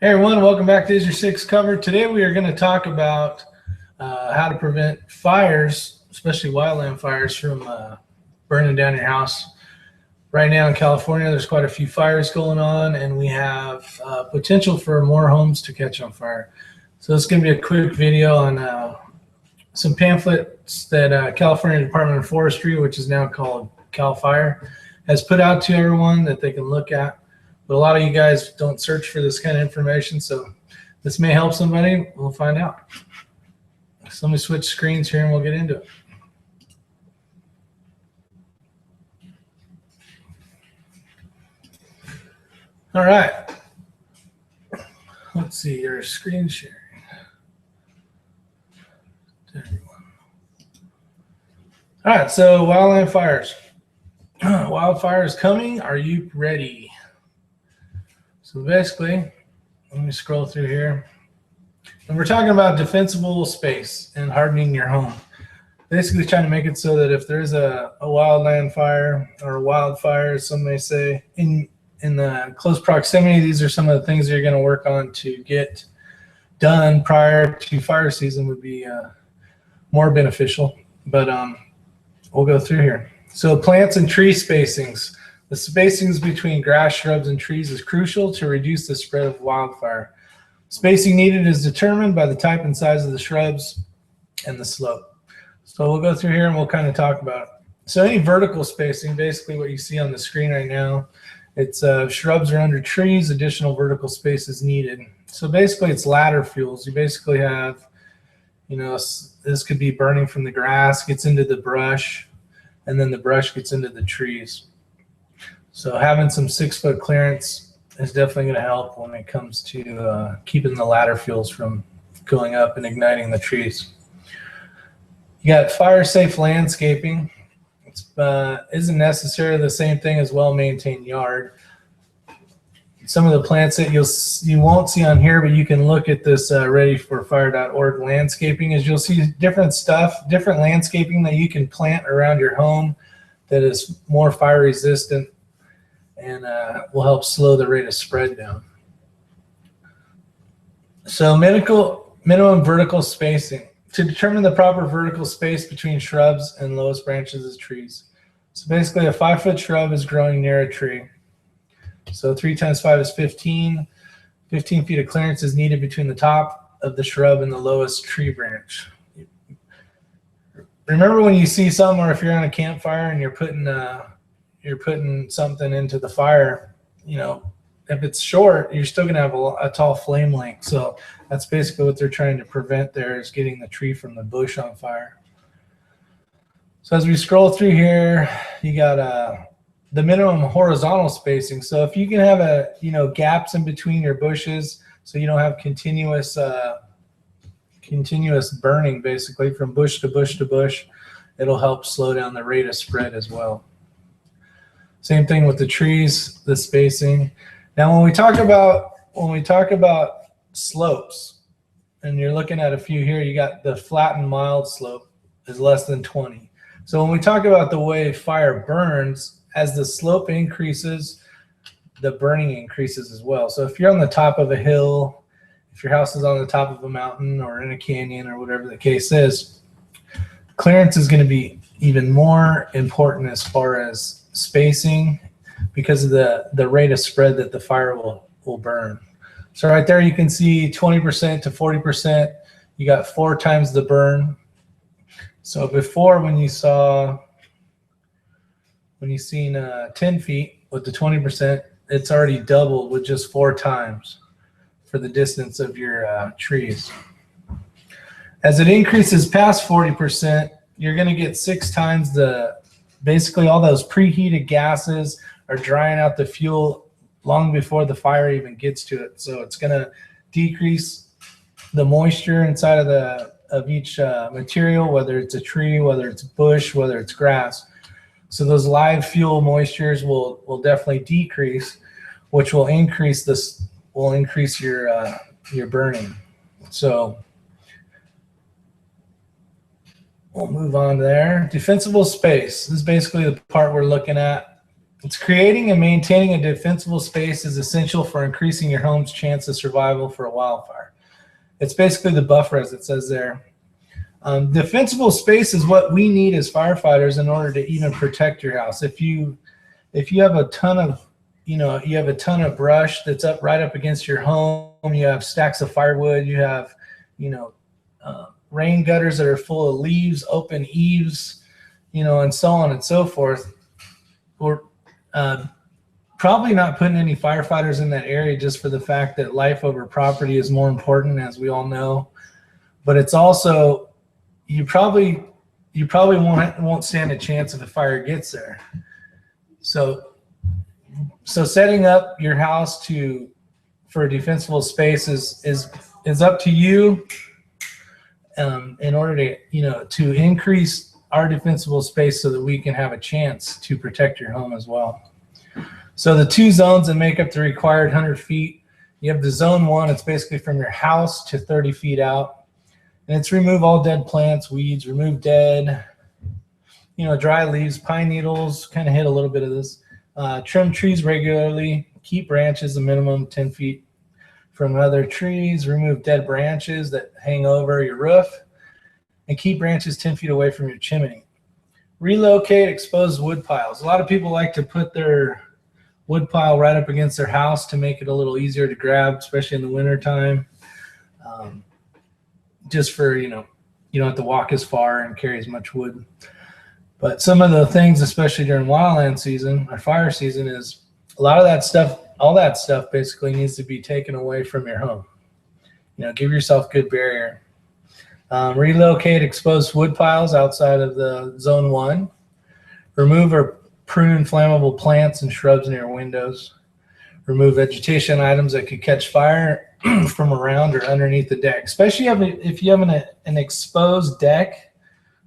Hey everyone, welcome back to Isyour6covered. Today we are going to talk about how to prevent fires, especially wildland fires, from burning down your house. Right now in California, there's quite a few fires going on, and we have potential for more homes to catch on fire. So it's going to be a quick video on some pamphlets that California Department of Forestry, which is now called CAL FIRE, has put out to everyone that they can look at. But a lot of you guys don't search for this kind of information, so this may help somebody. We'll find out. So let me switch screens here and we'll get into it. All right. Let's see your screen sharing. There you go. All right, so wildland fires. Wildfire is coming. Are you ready? So basically, let me scroll through here. And we're talking about defensible space and hardening your home. Basically trying to make it so that if there's a wildland fire or a wildfire, some may say, in the close proximity, these are some of the things that you're going to work on to get done prior to fire season would be more beneficial. But we'll go through here. So plants and tree spacings. The spacings between grass, shrubs, and trees is crucial to reduce the spread of wildfire. Spacing needed is determined by the type and size of the shrubs and the slope. So we'll go through here and we'll kind of talk about it. So any vertical spacing, basically what you see on the screen right now, it's shrubs are under trees, additional vertical space is needed. So basically it's ladder fuels. You basically have, you know, this could be burning from the grass, gets into the brush, and then the brush gets into the trees. So having some 6-foot clearance is definitely going to help when it comes to keeping the ladder fuels from going up and igniting the trees. You got fire-safe landscaping. It isn't necessarily the same thing as well-maintained yard. Some of the plants that you won't see on here, but you can look at this readyforfire.org landscaping, is you'll see different stuff, different landscaping that you can plant around your home that is more fire resistant and will help slow the rate of spread down. So minimum vertical spacing. To determine the proper vertical space between shrubs and lowest branches of trees. So basically a 5-foot shrub is growing near a tree. So 3 times 5 is 15. 15 feet of clearance is needed between the top of the shrub and the lowest tree branch. Remember when you see something, or if you're on a campfire and you're putting something into the fire, you know, if it's short, you're still going to have a tall flame length. So that's basically what they're trying to prevent there, is getting the tree from the bush on fire. So as we scroll through here, you got the minimum horizontal spacing. So if you can have gaps in between your bushes, so you don't have continuous burning basically from bush to bush to bush, it'll help slow down the rate of spread as well. Same thing with the trees, the spacing. Now when we talk about slopes, and you're looking at a few here, you got the flat and mild slope is less than 20. So when we talk about the way fire burns, as the slope increases, the burning increases as well. So if you're on the top of a hill, if your house is on the top of a mountain or in a canyon or whatever the case is, clearance is going to be even more important as far as spacing, because of the rate of spread that the fire will burn. So right there you can see 20% to 40%, you got 4 times the burn. So before, when you seen 10 feet with the 20%, it's already doubled with just 4 times for the distance of your trees. As it increases past 40%, you're going to get 6 times basically all those preheated gases are drying out the fuel long before the fire even gets to it. So it's going to decrease the moisture inside of each material, whether it's a tree, whether it's bush, whether it's grass. So those live fuel moistures will definitely decrease, which will increase your burning. So we'll move on there. Defensible space. This is basically the part we're looking at. It's creating and maintaining a defensible space is essential for increasing your home's chance of survival for a wildfire. It's basically the buffer, as it says there. Defensible space is what we need as firefighters in order to even protect your house. If you have a ton of, you have a ton of brush that's right up against your home, you have stacks of firewood, you have, rain gutters that are full of leaves, open eaves, and so on and so forth. We're probably not putting any firefighters in that area just for the fact that life over property is more important, as we all know. But it's also, you probably won't stand a chance if a fire gets there. So setting up your house for a defensible space is up to you. In order to increase our defensible space so that we can have a chance to protect your home as well. So the 2 zones that make up the required 100 feet, you have the zone 1, it's basically from your house to 30 feet out. And it's remove all dead plants, weeds, remove dead, dry leaves, pine needles, kind of hit a little bit of this. Trim trees regularly, keep branches a minimum 10 feet from other trees, remove dead branches that hang over your roof, and keep branches 10 feet away from your chimney. Relocate exposed wood piles. A lot of people like to put their wood pile right up against their house to make it a little easier to grab, especially in the winter time. Just for, you don't have to walk as far and carry as much wood. But some of the things, especially during wildland season or fire season, is a lot of that stuff, all that stuff basically needs to be taken away from your home. Give yourself good barrier. Relocate exposed wood piles outside of the zone 1. Remove or prune flammable plants and shrubs near windows. Remove vegetation items that could catch fire from around or underneath the deck, especially if you have an exposed deck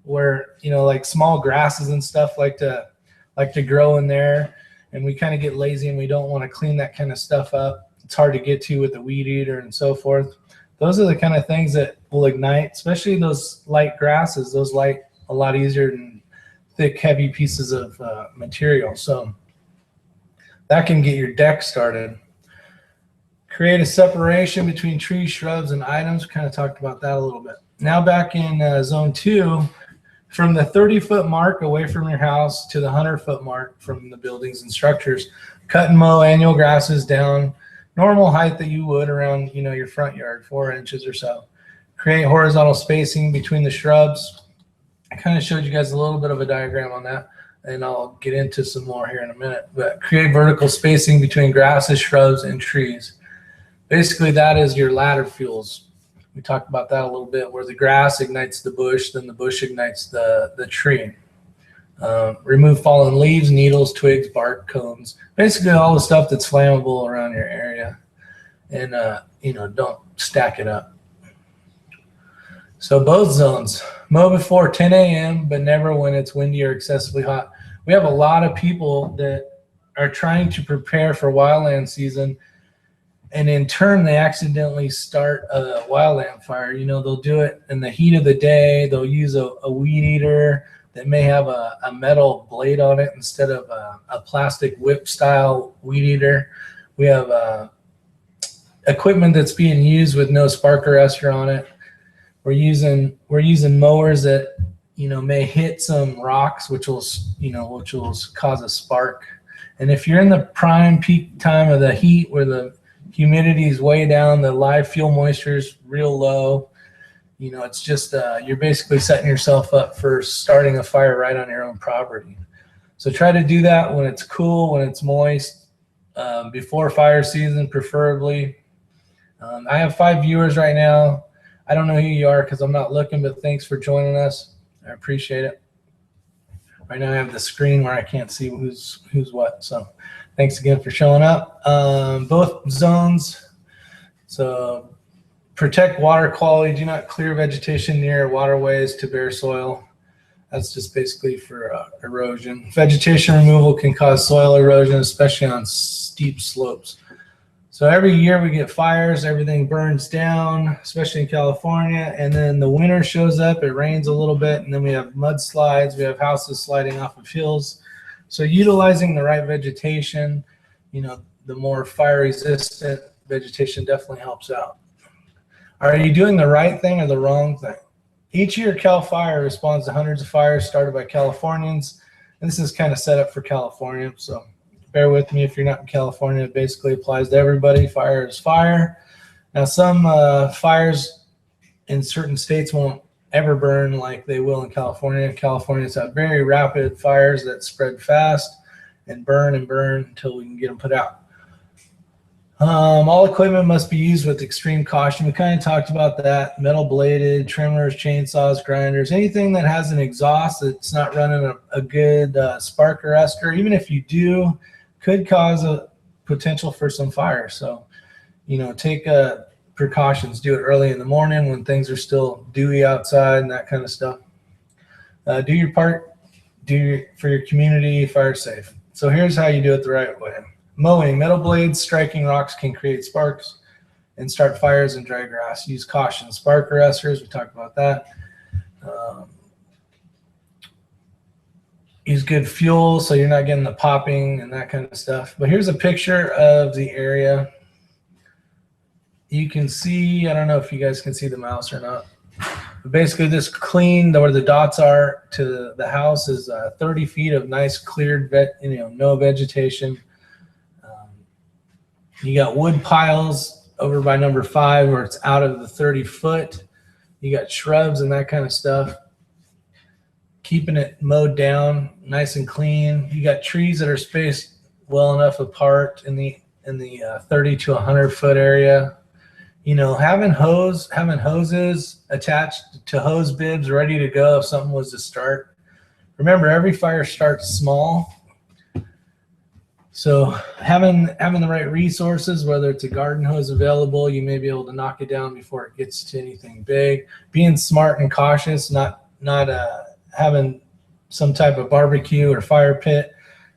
where like small grasses and stuff like to grow in there, and we kind of get lazy and we don't want to clean that kind of stuff up. It's hard to get to with the weed eater and so forth. Those are the kind of things that will ignite, especially those light grasses. Those light a lot easier than thick, heavy pieces of material. So that can get your deck started. Create a separation between trees, shrubs, and items. We kind of talked about that a little bit. Now back in zone 2, from the 30-foot mark away from your house to the 100-foot mark from the buildings and structures, cut and mow annual grasses down normal height that you would around your front yard, 4 inches or so. Create horizontal spacing between the shrubs. I kind of showed you guys a little bit of a diagram on that, and I'll get into some more here in a minute. But create vertical spacing between grasses, shrubs, and trees. Basically, that is your ladder fuels. We talked about that a little bit, where the grass ignites the bush, then the bush ignites the tree. Remove fallen leaves, needles, twigs, bark, cones, basically all the stuff that's flammable around your area, and don't stack it up. So both zones, mow before 10 a.m., but never when it's windy or excessively hot. We have a lot of people that are trying to prepare for wildland season, and in turn they accidentally start a wildland fire. They'll do it in the heat of the day. They'll use a weed eater that may have a metal blade on it instead of a plastic whip style weed eater. We have equipment that's being used with no spark arrestor on it. We're using mowers that may hit some rocks, which will cause a spark. And if you're in the prime peak time of the heat, where the humidity is way down, the live fuel moisture is real low, it's just you're basically setting yourself up for starting a fire right on your own property. So try to do that when it's cool, when it's moist, before fire season preferably. I have 5 viewers right now. I don't know who you are because I'm not looking, but thanks for joining us. I appreciate it. Right now I have the screen where I can't see who's what. So thanks again for showing up. Both zones. So protect water quality. Do not clear vegetation near waterways to bare soil. That's just basically for erosion. Vegetation removal can cause soil erosion, especially on steep slopes. So every year we get fires, everything burns down, especially in California, and then the winter shows up, it rains a little bit, and then we have mudslides, we have houses sliding off of hills. So utilizing the right vegetation, the more fire resistant vegetation definitely helps out. Are you doing the right thing or the wrong thing? Each year, CAL FIRE responds to hundreds of fires started by Californians, and this is kind of set up for California, so bear with me if you're not in California. It basically applies to everybody. Fire is fire. Now, some fires in certain states won't ever burn like they will in California. California's had very rapid fires that spread fast and burn until we can get them put out. All equipment must be used with extreme caution. We kind of talked about that. Metal bladed, trimmers, chainsaws, grinders, anything that has an exhaust that's not running a good spark arrestor, even if you do, could cause a potential for some fire. So, take precautions. Do it early in the morning when things are still dewy outside and that kind of stuff. Do your part. For your community, fire safe. So here's how you do it the right way. Mowing. Metal blades striking rocks can create sparks and start fires in dry grass. Use caution. Spark arresters, we talked about that. Use good fuel so you're not getting the popping and that kind of stuff. But here's a picture of the area. You can see, I don't know if you guys can see the mouse or not. But basically this clean, where the dots are to the house, is 30 feet of nice cleared, no vegetation. You got wood piles over by number 5 where it's out of the 30 foot. You got shrubs and that kind of stuff. Keeping it mowed down nice and clean. You got trees that are spaced well enough apart in the 30 to 100 foot area. Having hoses attached to hose bibs ready to go if something was to start. Remember, every fire starts small. So having the right resources, whether it's a garden hose available, you may be able to knock it down before it gets to anything big. Being smart and cautious, not having some type of barbecue or fire pit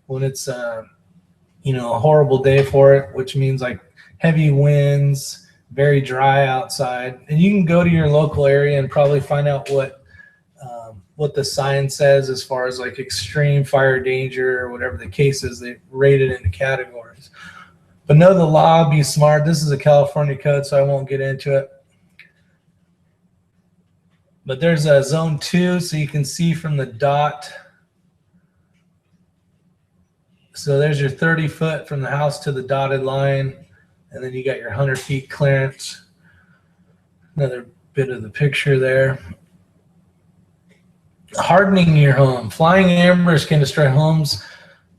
when it's a horrible day for it, which means like heavy winds, very dry outside. And you can go to your local area and probably find out what the sign says as far as like extreme fire danger or whatever the case is. They rate it into categories. But know the law, be smart. This is a California code, so I won't get into it. But there's a zone 2, so you can see from the dot. So there's your 30 foot from the house to the dotted line. And then you got your 100 feet clearance. Another bit of the picture there. Hardening your home. Flying embers can destroy homes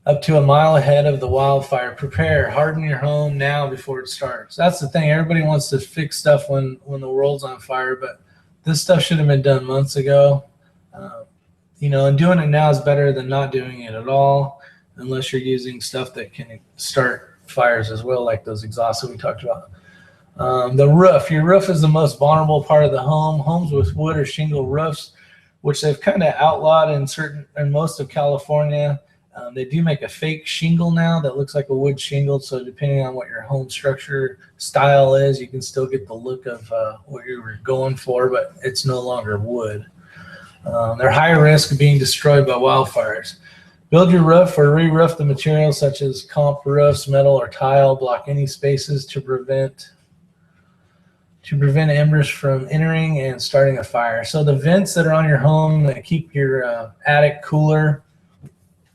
up to a mile ahead of the wildfire. Prepare. Harden your home now before it starts. That's the thing. Everybody wants to fix stuff when the world's on fire, but this stuff should have been done months ago. And doing it now is better than not doing it at all, unless you're using stuff that can start fires as well, like those exhausts that we talked about. The roof. Your roof is the most vulnerable part of the home. Homes with wood or shingle roofs, which they've kind of outlawed in most of California. They do make a fake shingle now that looks like a wood shingle. So depending on what your home structure style is, you can still get the look of what you were going for, but it's no longer wood. They're high risk of being destroyed by wildfires. Build your roof or re-roof the materials such as comp roofs, metal, or tile. Block any spaces to prevent embers from entering and starting a fire. So the vents that are on your home that keep your attic cooler,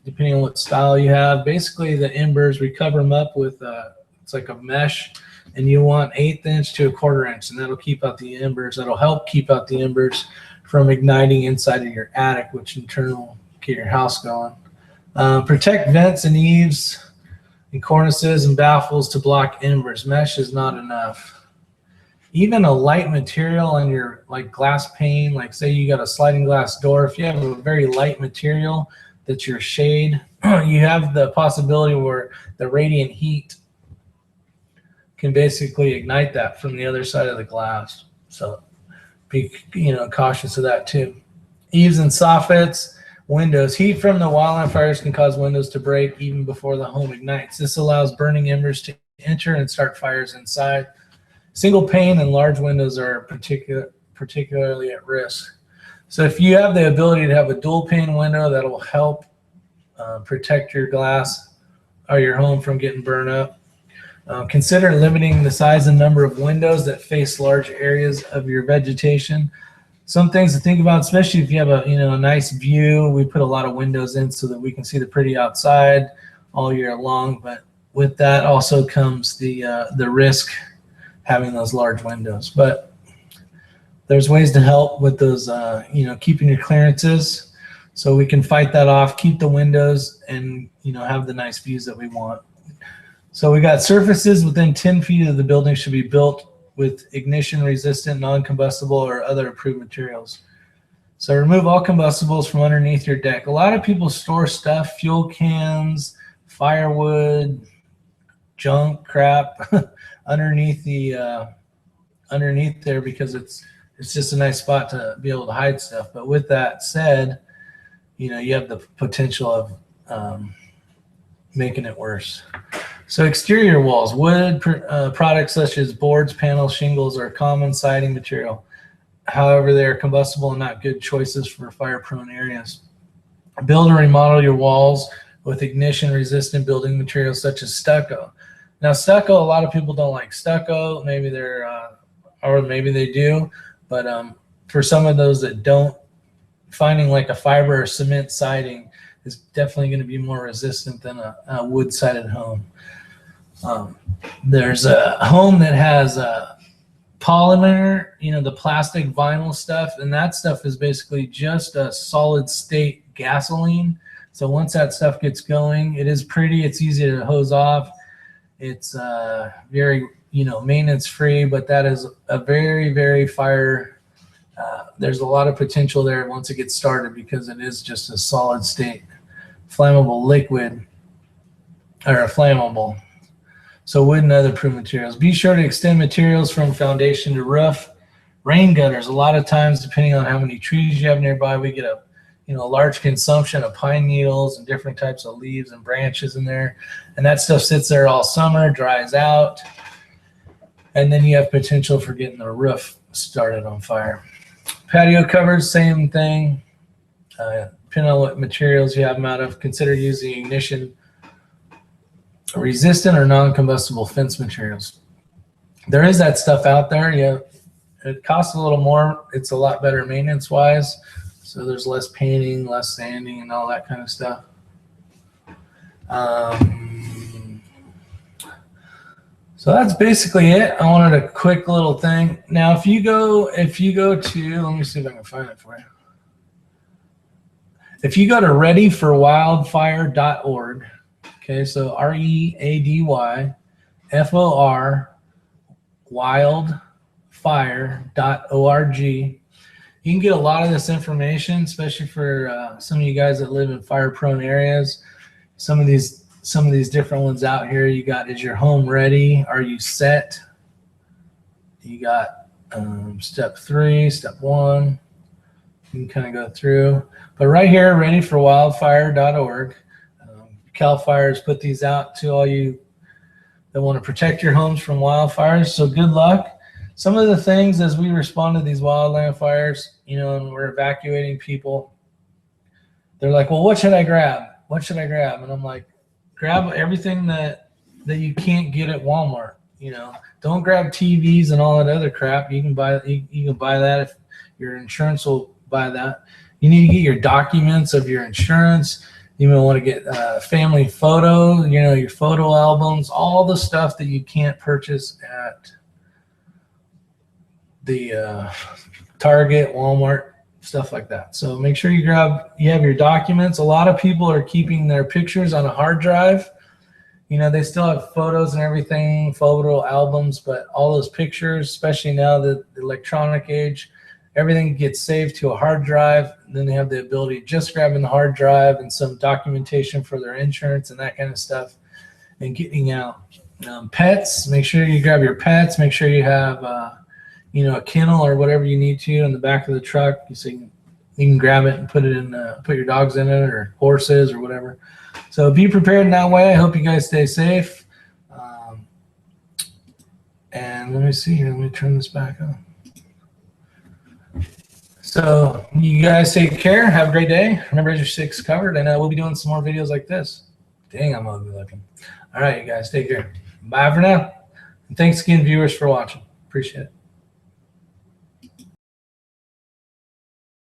depending on what style you have, basically the embers, we cover them up with it's like a mesh, and you want 1/8 inch to 1/4 inch, and that'll keep out the embers. That'll help keep out the embers from igniting inside of your attic, which in turn will get your house going. Protect vents and eaves and cornices and baffles to block embers. Mesh is not enough. Even a light material on your glass pane, like say you got a sliding glass door, if you have a very light material that's your shade, you have the possibility where the radiant heat can basically ignite that from the other side of the glass. So be cautious of that too. Eaves and soffits. Windows. Heat from the wildland fires can cause windows to break even before the home ignites. This allows burning embers to enter and start fires inside. Single pane and large windows are particularly at risk. So if you have the ability to have a dual pane window, that'll help protect your glass or your home from getting burned up. Consider limiting the size and number of windows that face large areas of your vegetation. Some things to think about, especially if you have a nice view. We put a lot of windows in so that we can see the pretty outside all year long. But with that also comes the risk having those large windows. But there's ways to help with those, keeping your clearances, so we can fight that off, keep the windows, and have the nice views that we want. So we got surfaces within 10 feet of the building should be built with ignition resistant, non-combustible, or other approved materials. So remove all combustibles from underneath your deck. A lot of people store stuff, fuel cans, firewood, junk, crap underneath there because it's just a nice spot to be able to hide stuff. But with that said, you have the potential of making it worse. So exterior walls, wood products such as boards, panels, shingles are common siding material. However, they are combustible and not good choices for fire-prone areas. Build or remodel your walls with ignition-resistant building materials such as stucco. Now, stucco, a lot of people don't like stucco. Maybe or maybe they do. But for some of those that don't, finding like a fiber or cement siding is definitely going to be more resistant than a wood-sided home. There's a home that has polymer, the plastic vinyl stuff, and that stuff is basically just a solid state gasoline. So once that stuff gets going, it is pretty, it's easy to hose off. It's very, maintenance free, but that is a very, very fire. There's a lot of potential there once it gets started because it is just a solid state flammable liquid, or a flammable. So wood and other approved materials. Be sure to extend materials from foundation to roof. Rain gutters, a lot of times, depending on how many trees you have nearby, we get a large consumption of pine needles and different types of leaves and branches in there. And that stuff sits there all summer, dries out. And then you have potential for getting the roof started on fire. Patio covers, same thing. Depending on what materials you have them out of, consider using ignition resistant or non-combustible fence materials. There is that stuff out there. It costs a little more. It's a lot better maintenance wise. So there's less painting, less sanding, and all that kind of stuff. So that's basically it. I wanted a quick little thing. Now, if you go to, let me see if I can find it for you. If you go to readyforwildfire.org, okay, so READYFOR wildfire.org. You can get a lot of this information, especially for some of you guys that live in fire-prone areas. Some of these different ones out here. You got, is your home ready? Are you set? You got step 3, step 1. You can kind of go through. But right here, readyforwildfire.org. Cal Fire's put these out to all you that want to protect your homes from wildfires. So good luck. Some of the things as we respond to these wildland fires, and we're evacuating people, they're like, well, what should I grab? What should I grab? And I'm like, grab everything that you can't get at Walmart. Don't grab TVs and all that other crap. You can buy that if your insurance will buy that. You need to get your documents of your insurance. You may want to get family photos, your photo albums, all the stuff that you can't purchase at the Target, Walmart, stuff like that. So make sure you have your documents. A lot of people are keeping their pictures on a hard drive. They still have photos and everything, photo albums, but all those pictures, especially now the electronic age, everything gets saved to a hard drive. And then they have the ability of just grabbing the hard drive and some documentation for their insurance and that kind of stuff and getting out. Pets, make sure you grab your pets. Make sure you have, a kennel or whatever you need to in the back of the truck. So you can grab it and put your dogs in it or horses or whatever. So be prepared in that way. I hope you guys stay safe. And let me see here. Let me turn this back on. So you guys take care. Have a great day. Remember, Isyour6 covered, and we'll be doing some more videos like this. Dang, I'm ugly looking. All right, you guys take care. Bye for now. And thanks again, viewers, for watching. Appreciate it.